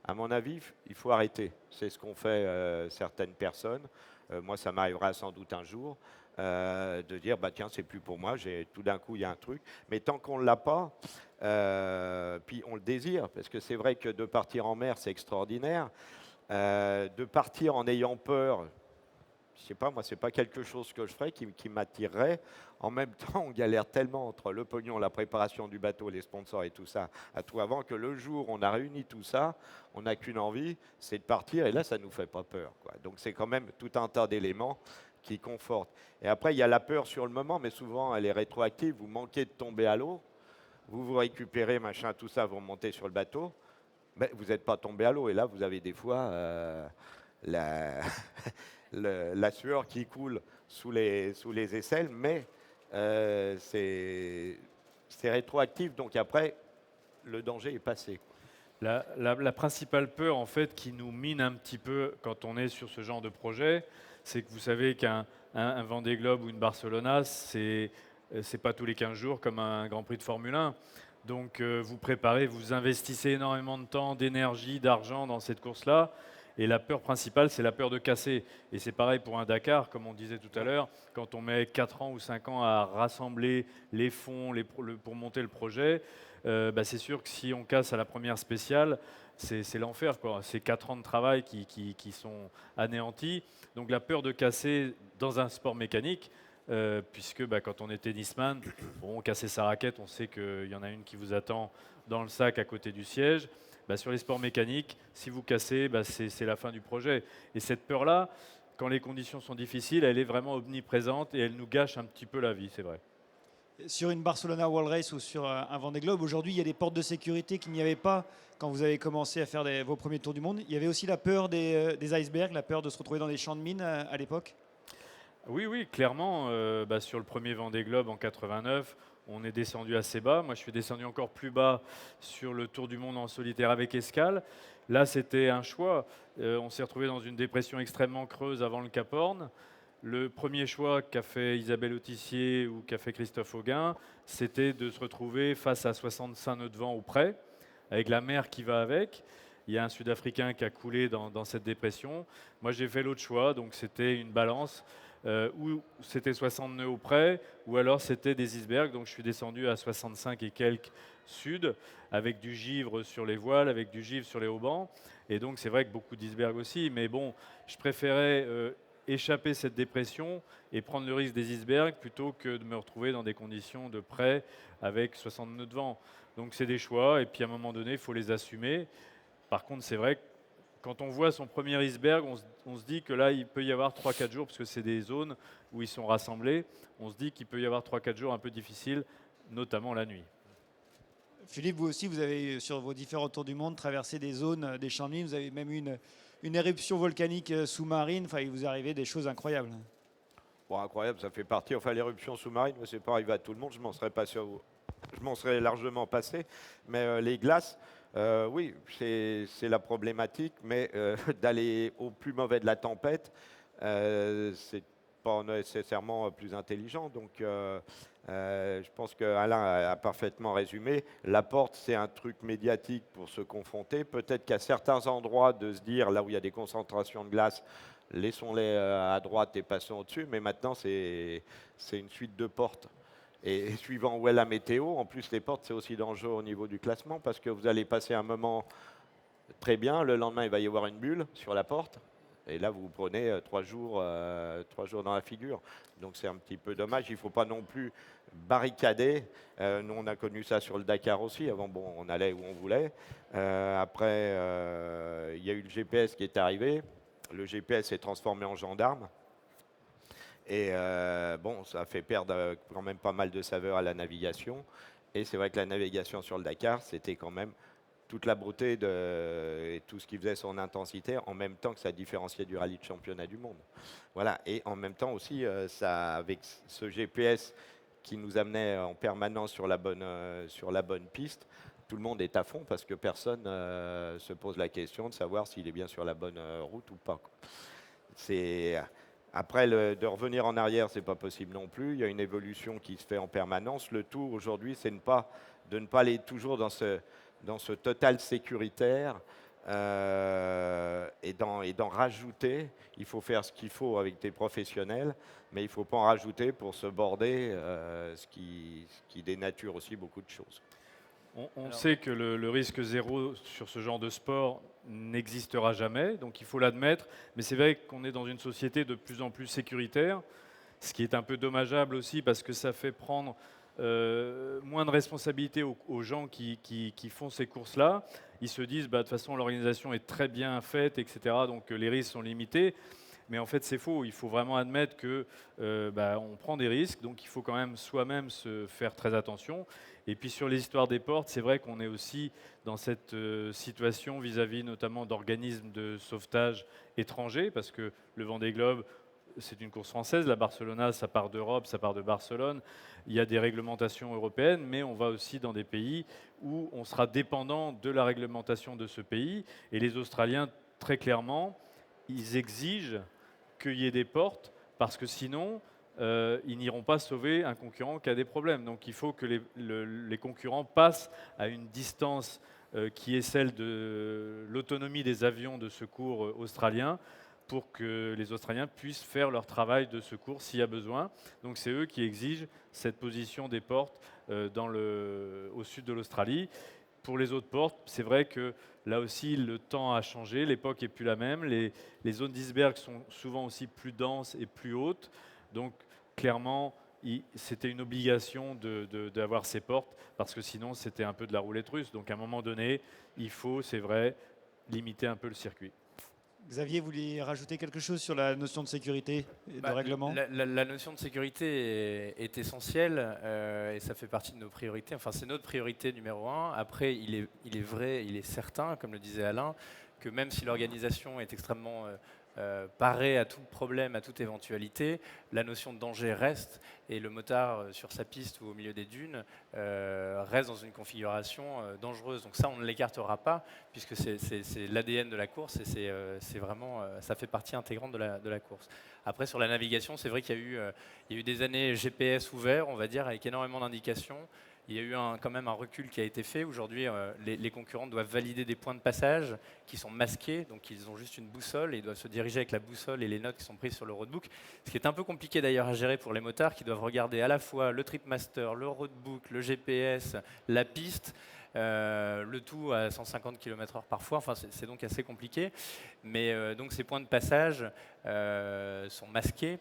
à mon avis, il faut arrêter. C'est ce qu'ont fait certaines personnes. Moi, ça m'arrivera sans doute un jour. De dire, tiens, c'est plus pour moi, tout d'un coup, il y a un truc. Mais tant qu'on ne l'a pas, puis on le désire, parce que c'est vrai que de partir en mer, c'est extraordinaire. De partir en ayant peur, je sais pas, moi, c'est pas quelque chose que je ferais qui m'attirerait. En même temps, on galère tellement entre le pognon, la préparation du bateau, les sponsors et tout ça, à tout avant, que le jour où on a réuni tout ça, on n'a qu'une envie, c'est de partir, et là, ça nous fait pas peur, quoi. Donc, c'est quand même tout un tas d'éléments qui confortent. Et après, il y a la peur sur le moment, mais souvent, elle est rétroactive. Vous manquez de tomber à l'eau, vous récupérez, machin, tout ça, vous remontez sur le bateau, mais vous n'êtes pas tombé à l'eau, et là, vous avez des fois la sueur qui coule sous les aisselles, mais c'est rétroactif, donc après, le danger est passé. La principale peur, en fait, qui nous mine un petit peu quand on est sur ce genre de projet, c'est que vous savez qu'un Vendée Globe ou une Barcelona, c'est pas tous les 15 jours comme un Grand Prix de Formule 1. Donc vous préparez, vous investissez énormément de temps, d'énergie, d'argent dans cette course-là. Et la peur principale, c'est la peur de casser. Et c'est pareil pour un Dakar, comme on disait tout à l'heure, quand on met 4 ans ou 5 ans à rassembler les fonds pour monter le projet, c'est sûr que si on casse à la première spéciale, c'est l'enfer, quoi. C'est 4 ans de travail qui sont anéantis. Donc la peur de casser dans un sport mécanique, puisque quand on est tennisman, bon, casser sa raquette, on sait qu'il y en a une qui vous attend dans le sac à côté du siège. Sur les sports mécaniques, si vous cassez, c'est la fin du projet. Et cette peur-là, quand les conditions sont difficiles, elle est vraiment omniprésente et elle nous gâche un petit peu la vie, c'est vrai. Sur une Barcelona World Race ou sur un Vendée Globe, aujourd'hui, il y a des portes de sécurité qu'il n'y avait pas quand vous avez commencé à faire vos premiers tours du monde. Il y avait aussi la peur des icebergs, la peur de se retrouver dans des champs de mines à l'époque. Oui, clairement. Sur le premier Vendée Globe en 89, on est descendu assez bas. Moi, je suis descendu encore plus bas sur le Tour du Monde en solitaire avec escale. Là, c'était un choix. On s'est retrouvé dans une dépression extrêmement creuse avant le Cap Horn. Le premier choix qu'a fait Isabelle Autissier ou qu'a fait Christophe Auguin, c'était de se retrouver face à 65 nœuds de vent ou près, avec la mer qui va avec. Il y a un Sud-Africain qui a coulé dans cette dépression. Moi, j'ai fait l'autre choix, donc c'était une balance. Ou c'était 60 nœuds au près, ou alors c'était des icebergs. Donc je suis descendu à 65 et quelques sud, avec du givre sur les voiles, avec du givre sur les haubans. Et donc c'est vrai que beaucoup d'icebergs aussi. Mais bon, je préférais échapper cette dépression et prendre le risque des icebergs plutôt que de me retrouver dans des conditions de près avec 60 nœuds de vent. Donc c'est des choix, et puis à un moment donné, il faut les assumer. Par contre, c'est vrai que quand on voit son premier iceberg, on se dit que là, il peut y avoir 3-4 jours, parce que c'est des zones où ils sont rassemblés, on se dit qu'il peut y avoir 3-4 jours un peu difficiles, notamment la nuit. Philippe, vous aussi, vous avez, sur vos différents tours du monde, traversé des zones, des champs de mines. Vous avez même eu une éruption volcanique sous-marine. Enfin, il vous arrivait des choses incroyables. Bon, incroyable, ça fait partie. Enfin, l'éruption sous-marine, c'est pas arrivé à tout le monde. Je m'en serais largement passé. Mais les glaces, oui, c'est la problématique. Mais d'aller au plus mauvais de la tempête, c'est pas nécessairement plus intelligent. Donc, je pense qu'Alain a parfaitement résumé. La porte, c'est un truc médiatique pour se confronter. Peut-être qu'à certains endroits, de se dire, là où il y a des concentrations de glace, laissons-les à droite et passons au-dessus. Mais maintenant, c'est une suite de portes. Et suivant où est la météo, en plus, les portes, c'est aussi dangereux au niveau du classement parce que vous allez passer un moment très bien. Le lendemain, il va y avoir une bulle sur la porte. Et là, vous prenez 3 jours dans la figure. Donc, c'est un petit peu dommage. Il ne faut pas non plus barricader. Nous, on a connu ça sur le Dakar aussi. Avant, bon, on allait où on voulait. Après, il y a eu le GPS qui est arrivé. Le GPS s'est transformé en gendarme. Et ça a fait perdre quand même pas mal de saveur à la navigation. Et c'est vrai que la navigation sur le Dakar, c'était quand même toute la beauté et tout ce qui faisait son intensité, en même temps que ça différenciait du rallye de championnat du monde. Voilà. Et en même temps aussi, avec ce GPS qui nous amenait en permanence sur la bonne piste, tout le monde est à fond parce que personne se pose la question de savoir s'il est bien sur la bonne route ou pas, quoi. Après, de revenir en arrière, c'est pas possible non plus. Il y a une évolution qui se fait en permanence. Le tout aujourd'hui, c'est de ne pas aller toujours dans ce total sécuritaire et d'en rajouter. Il faut faire ce qu'il faut avec des professionnels, mais il ne faut pas en rajouter pour se border, ce qui dénature aussi beaucoup de choses. On sait que le risque zéro sur ce genre de sport n'existera jamais, donc il faut l'admettre. Mais c'est vrai qu'on est dans une société de plus en plus sécuritaire, ce qui est un peu dommageable aussi parce que ça fait prendre moins de responsabilités aux gens qui font ces courses-là. Ils se disent, de toute façon, l'organisation est très bien faite, etc., donc les risques sont limités. Mais en fait, c'est faux. Il faut vraiment admettre que on prend des risques, donc il faut quand même soi-même se faire très attention. Et puis sur les histoires des portes, c'est vrai qu'on est aussi dans cette situation vis-à-vis notamment d'organismes de sauvetage étrangers, parce que le Vendée Globe, c'est une course française. La Barcelona, ça part d'Europe, ça part de Barcelone. Il y a des réglementations européennes, mais on va aussi dans des pays où on sera dépendant de la réglementation de ce pays. Et les Australiens, très clairement, ils exigent qu'il y ait des portes, parce que sinon, ils n'iront pas sauver un concurrent qui a des problèmes. Donc il faut que les concurrents passent à une distance qui est celle de l'autonomie des avions de secours australiens, pour que les Australiens puissent faire leur travail de secours s'il y a besoin. Donc c'est eux qui exigent cette position des portes au sud de l'Australie. Pour les autres portes, c'est vrai que là aussi le temps a changé, l'époque n'est plus la même, les zones d'iceberg sont souvent aussi plus denses et plus hautes, donc clairement c'était une obligation d'avoir ces portes, parce que sinon c'était un peu de la roulette russe. Donc à un moment donné, il faut, c'est vrai, limiter un peu le circuit. Xavier, vous vouliez rajouter quelque chose sur la notion de sécurité et de Bah, règlement? la notion de sécurité est essentielle et ça fait partie de nos priorités. Enfin, c'est notre priorité numéro un. Après, il est vrai, il est certain, comme le disait Alain, que même si l'organisation est extrêmement parée à tout problème, à toute éventualité, la notion de danger reste et le motard sur sa piste ou au milieu des dunes reste dans une configuration dangereuse. Donc ça, on ne l'écartera pas puisque c'est l'ADN de la course et c'est vraiment, ça fait partie intégrante de la course. Après, sur la navigation, c'est vrai qu'il y a eu des années GPS ouverts, on va dire, avec énormément d'indications. Il y a eu quand même un recul qui a été fait. Aujourd'hui, les concurrents doivent valider des points de passage qui sont masqués, donc ils ont juste une boussole et ils doivent se diriger avec la boussole et les notes qui sont prises sur le roadbook. Ce qui est un peu compliqué d'ailleurs à gérer pour les motards qui doivent regarder à la fois le tripmaster, le roadbook, le GPS, la piste. Le tout à 150 km/h parfois, enfin, c'est donc assez compliqué. Mais donc ces points de passage sont masqués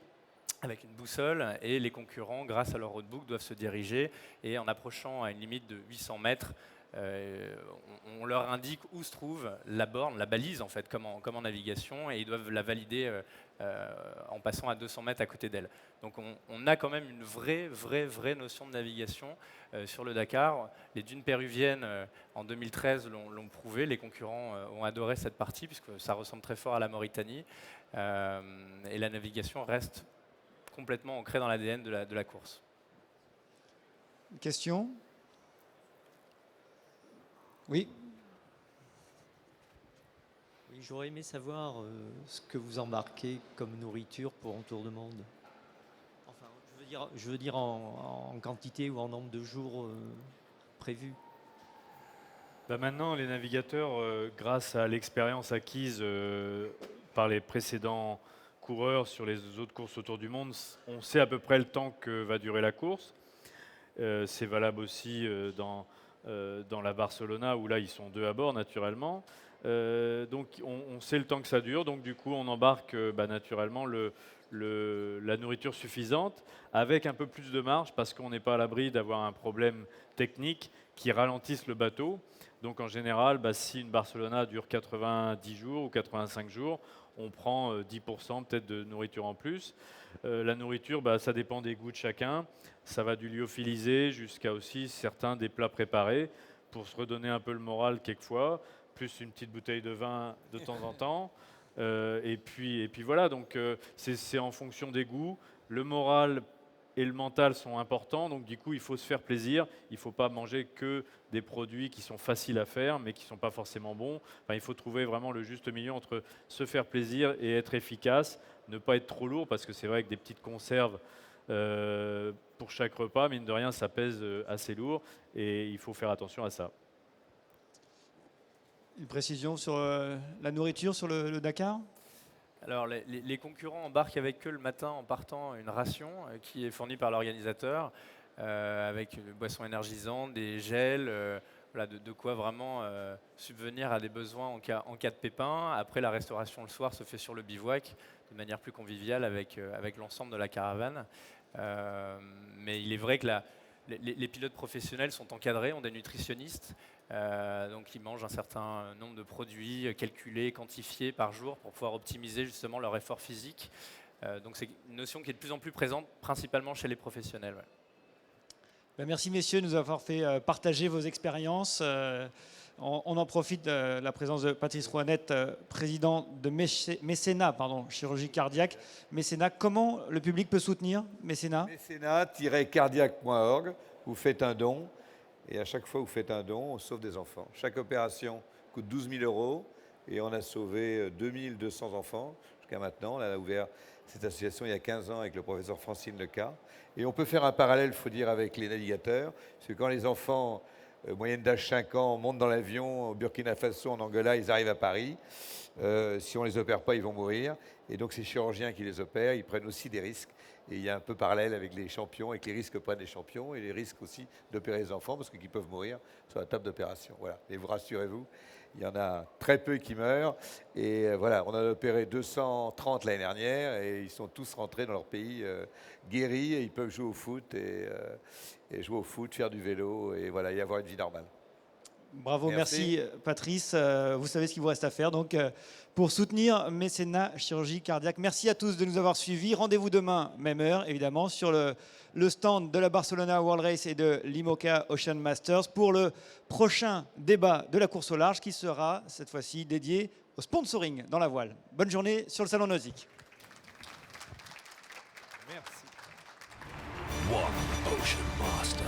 avec une boussole et les concurrents, grâce à leur roadbook, doivent se diriger et en approchant à une limite de 800 mètres, on leur indique où se trouve la borne, la balise en fait, comme en navigation, et ils doivent la valider en passant à 200 mètres à côté d'elle. Donc on a quand même une vraie notion de navigation sur le Dakar. Les dunes péruviennes en 2013 l'ont prouvé, les concurrents ont adoré cette partie puisque ça ressemble très fort à la Mauritanie et la navigation reste complètement ancrée dans l'ADN de la course. Une question? Oui. Oui, j'aurais aimé savoir ce que vous embarquez comme nourriture pour un tour de monde. Enfin, je veux dire en quantité ou en nombre de jours prévus. Bah maintenant, les navigateurs, grâce à l'expérience acquise par les précédents coureurs sur les autres courses autour du monde, on sait à peu près le temps que va durer la course. C'est valable aussi dans la Barcelona, où là, ils sont 2 à bord, naturellement. Donc, on sait le temps que ça dure. Donc, du coup, on embarque naturellement la nourriture suffisante, avec un peu plus de marge, parce qu'on n'est pas à l'abri d'avoir un problème technique qui ralentisse le bateau. Donc, en général, si une Barcelona dure 90 jours ou 85 jours, on prend 10% peut-être de nourriture en plus. La nourriture, ça dépend des goûts de chacun. Ça va du lyophilisé jusqu'à aussi certains des plats préparés pour se redonner un peu le moral quelquefois, plus une petite bouteille de vin de temps en temps. Et puis voilà, donc c'est en fonction des goûts. Le moral et le mental sont importants, donc du coup il faut se faire plaisir. Il ne faut pas manger que des produits qui sont faciles à faire mais qui ne sont pas forcément bons. Enfin, il faut trouver vraiment le juste milieu entre se faire plaisir et être efficace, ne pas être trop lourd, parce que c'est vrai que des petites conserves pour chaque repas, mine de rien, ça pèse assez lourd et il faut faire attention à ça. Une précision sur la nourriture sur le Dakar? Alors, les concurrents embarquent avec eux le matin en partant une ration qui est fournie par l'organisateur avec une boisson énergisante, des gels, voilà, de quoi vraiment subvenir à des besoins en cas de pépin. Après, la restauration le soir se fait sur le bivouac de manière plus conviviale avec l'ensemble de la caravane. Mais il est vrai que les pilotes professionnels sont encadrés, ont des nutritionnistes, donc ils mangent un certain nombre de produits calculés, quantifiés par jour pour pouvoir optimiser justement leur effort physique. Donc c'est une notion qui est de plus en plus présente, principalement chez les professionnels. Ouais. Merci messieurs de nous avoir fait partager vos expériences. On en profite de la présence de Patrice Rouanette, président de Mécénat, chirurgie cardiaque. Mécénat, comment le public peut soutenir Mécénat? Mécénat-cardiaque.org, vous faites un don, et à chaque fois que vous faites un don, on sauve des enfants. Chaque opération coûte 12 000 € et on a sauvé 2200 enfants jusqu'à maintenant. On a ouvert cette association il y a 15 ans avec le professeur Francine Leca. Et on peut faire un parallèle, il faut dire, avec les navigateurs, parce que quand les enfants moyenne d'âge 5 ans, montent dans l'avion au Burkina Faso, en Angola, ils arrivent à Paris. Si on ne les opère pas, ils vont mourir. Et donc ces chirurgiens qui les opèrent, ils prennent aussi des risques. Et il y a un peu parallèle avec les champions, avec les risques que prennent les champions et les risques aussi d'opérer les enfants parce qu'ils peuvent mourir sur la table d'opération. Voilà. Et vous rassurez-vous, il y en a très peu qui meurent. Et voilà, on en a opéré 230 l'année dernière et ils sont tous rentrés dans leur pays guéris et ils peuvent jouer au foot et jouer au foot, faire du vélo et voilà, y avoir une vie normale. Bravo, merci Patrice. Vous savez ce qu'il vous reste à faire donc pour soutenir Mécénat Chirurgie Cardiaque. Merci à tous de nous avoir suivis. Rendez-vous demain, même heure, évidemment, sur le stand de la Barcelona World Race et de l'IMOCA Ocean Masters pour le prochain débat de la course au large qui sera cette fois-ci dédié au sponsoring dans la voile. Bonne journée sur le Salon Nautique. Merci. One Ocean Master.